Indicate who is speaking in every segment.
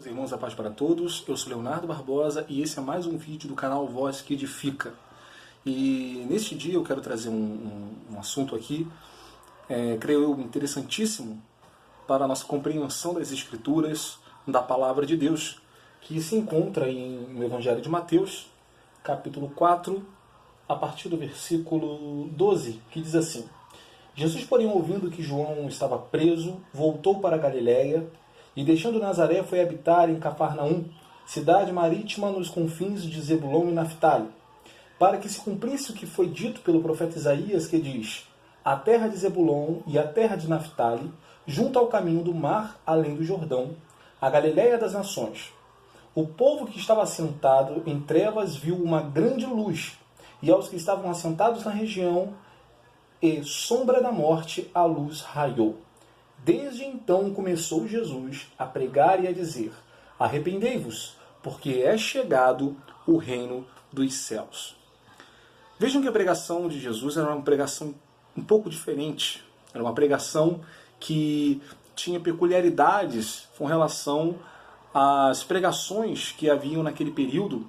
Speaker 1: Irmãos, a paz para todos, eu sou Leonardo Barbosa e esse é mais um vídeo do canal Voz que Edifica. E neste dia eu quero trazer um assunto aqui, creio eu, interessantíssimo para a nossa compreensão das Escrituras, da Palavra de Deus, que se encontra no Evangelho de Mateus, capítulo 4, a partir do versículo 12, que diz assim: Jesus, porém, ouvindo que João estava preso, voltou para a Galiléia, e deixando Nazaré foi habitar em Cafarnaum, cidade marítima nos confins de Zebulon e Naftali, para que se cumprisse o que foi dito pelo profeta Isaías, que diz: a terra de Zebulon e a terra de Naftali, junto ao caminho do mar, além do Jordão, a Galiléia das nações. O povo que estava assentado em trevas viu uma grande luz, e aos que estavam assentados na região e sombra da morte, a luz raiou. Desde então começou Jesus a pregar e a dizer: arrependei-vos, porque é chegado o reino dos céus. Vejam que a pregação de Jesus era uma pregação um pouco diferente. Era uma pregação que tinha peculiaridades com relação às pregações que haviam naquele período,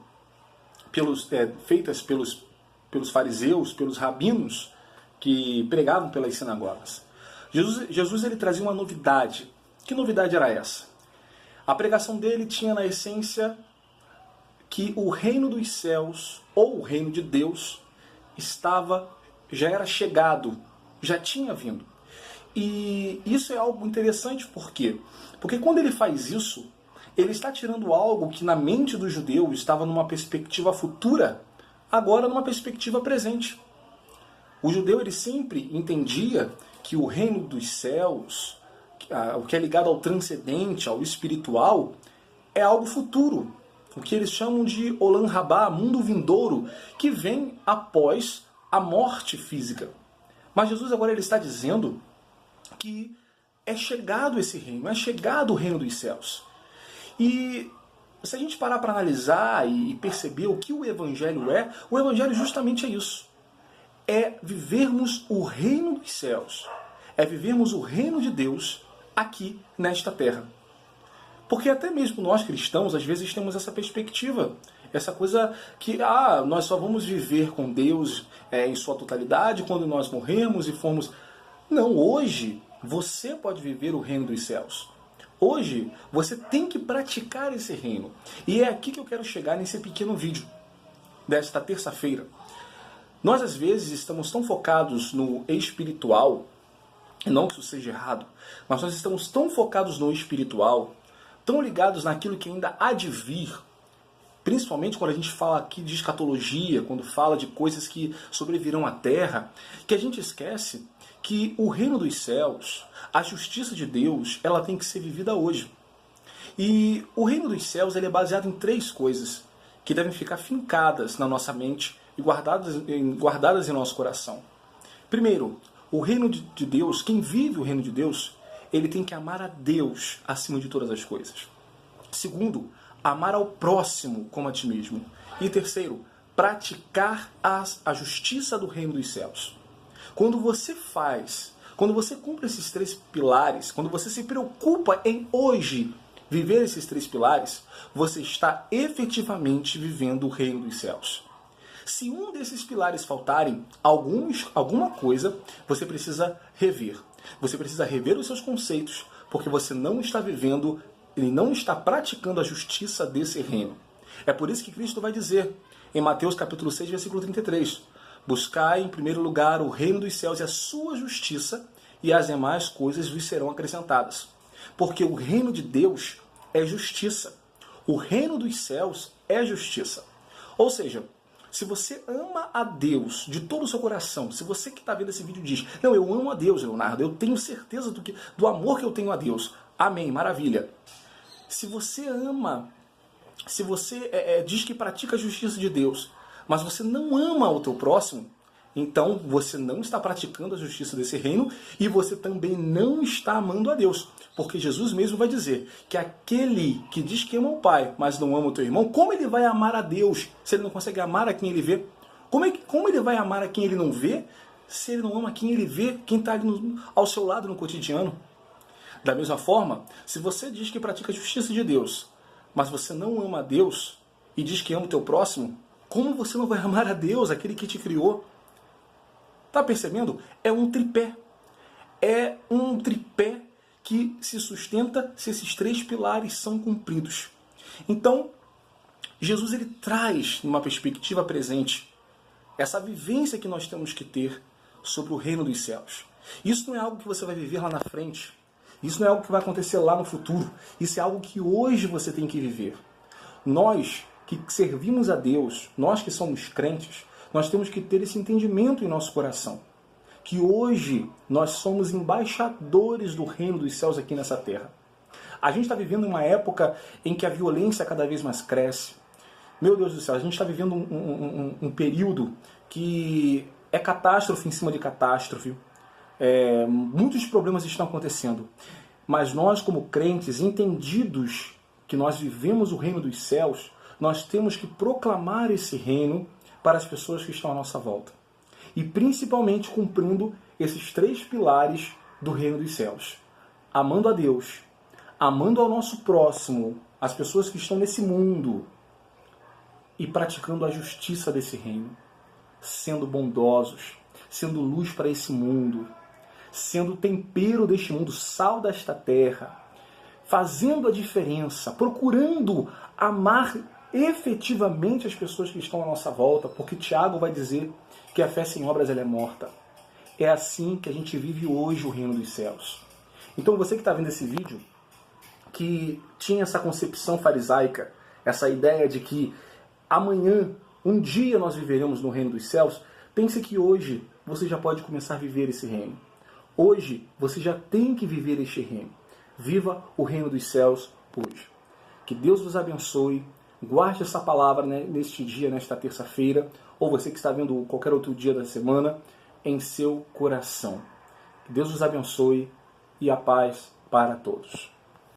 Speaker 1: feitas pelos fariseus, pelos rabinos, que pregavam pelas sinagogas. Jesus ele trazia uma novidade. Que novidade era essa? A pregação dele tinha na essência que o reino dos céus, ou o reino de Deus, já era chegado, já tinha vindo. E isso é algo interessante, por quê? Porque quando ele faz isso, ele está tirando algo que na mente do judeu estava numa perspectiva futura, agora numa perspectiva presente. O judeu ele sempre entendia que o reino dos céus, o que é ligado ao transcendente, ao espiritual, é algo futuro. O que eles chamam de Olam Rabá, mundo vindouro, que vem após a morte física. Mas Jesus agora ele está dizendo que é chegado esse reino, é chegado o reino dos céus. E se a gente parar para analisar e perceber o que o Evangelho o Evangelho justamente é isso. É vivermos o reino dos céus. É vivermos o reino de Deus aqui nesta terra. Porque até mesmo nós cristãos, às vezes, temos essa perspectiva. Essa coisa que nós só vamos viver com Deus em sua totalidade quando nós morrermos e formos... Não, hoje você pode viver o reino dos céus. Hoje você tem que praticar esse reino. E é aqui que eu quero chegar nesse pequeno vídeo desta terça-feira. Nós, às vezes, estamos tão focados no espiritual, e não que isso seja errado, mas nós estamos tão focados no espiritual, tão ligados naquilo que ainda há de vir, principalmente quando a gente fala aqui de escatologia, quando fala de coisas que sobrevirão à terra, que a gente esquece que o reino dos céus, a justiça de Deus, ela tem que ser vivida hoje. E o reino dos céus ele é baseado em 3 coisas que devem ficar fincadas na nossa mente e guardadas em nosso coração. Primeiro, o reino de Deus, quem vive o reino de Deus, ele tem que amar a Deus acima de todas as coisas. Segundo, amar ao próximo como a ti mesmo. E terceiro, praticar a justiça do reino dos céus. Quando você cumpre esses 3 pilares, quando você se preocupa em hoje viver esses 3 pilares, você está efetivamente vivendo o reino dos céus. Se um desses pilares faltarem, alguma coisa, você precisa rever. Você precisa rever os seus conceitos, porque você não está vivendo e não está praticando a justiça desse reino. É por isso que Cristo vai dizer, em Mateus capítulo 6, versículo 33, buscai em primeiro lugar o reino dos céus e a sua justiça, e as demais coisas vos serão acrescentadas. Porque o reino de Deus é justiça. O reino dos céus é justiça. Ou seja, se você ama a Deus de todo o seu coração, se você que está vendo esse vídeo diz, não, eu amo a Deus, Leonardo, eu tenho certeza do amor que eu tenho a Deus. Amém, maravilha. Se você ama, se você diz que pratica a justiça de Deus, mas você não ama o teu próximo, então você não está praticando a justiça desse reino e você também não está amando a Deus. Porque Jesus mesmo vai dizer que aquele que diz que ama o Pai, mas não ama o teu irmão, como ele vai amar a Deus se ele não consegue amar a quem ele vê? Como ele vai amar a quem ele não vê se ele não ama quem ele vê, quem está ali ao seu lado no cotidiano? Da mesma forma, se você diz que pratica a justiça de Deus, mas você não ama a Deus e diz que ama o teu próximo, como você não vai amar a Deus, aquele que te criou? Tá percebendo? É um tripé. É um tripé que se sustenta se esses três pilares são cumpridos. Então, Jesus ele traz, numa perspectiva presente, essa vivência que nós temos que ter sobre o reino dos céus. Isso não é algo que você vai viver lá na frente. Isso não é algo que vai acontecer lá no futuro. Isso é algo que hoje você tem que viver. Nós que servimos a Deus, nós que somos crentes, nós temos que ter esse entendimento em nosso coração. Que hoje nós somos embaixadores do reino dos céus aqui nessa terra. A gente está vivendo uma época em que a violência cada vez mais cresce. Meu Deus do céu, a gente está vivendo um período que é catástrofe em cima de catástrofe. Muitos problemas estão acontecendo. Mas nós, como crentes, entendidos que nós vivemos o reino dos céus, nós temos que proclamar esse reino para as pessoas que estão à nossa volta. E principalmente cumprindo esses três pilares do reino dos céus. Amando a Deus, amando ao nosso próximo, as pessoas que estão nesse mundo, e praticando a justiça desse reino, sendo bondosos, sendo luz para esse mundo, sendo tempero deste mundo, sal desta terra, fazendo a diferença, procurando amar efetivamente as pessoas que estão à nossa volta, porque Tiago vai dizer que a fé sem obras ela é morta. É assim que a gente vive hoje o reino dos céus. Então você que está vendo esse vídeo, que tinha essa concepção farisaica, essa ideia de que amanhã, um dia nós viveremos no reino dos céus, pense que hoje você já pode começar a viver esse reino. Hoje você já tem que viver este reino. Viva o reino dos céus hoje. Que Deus vos abençoe. Guarde essa palavra, né, neste dia, nesta terça-feira, ou você que está vendo qualquer outro dia da semana, em seu coração. Que Deus vos abençoe e a paz para todos.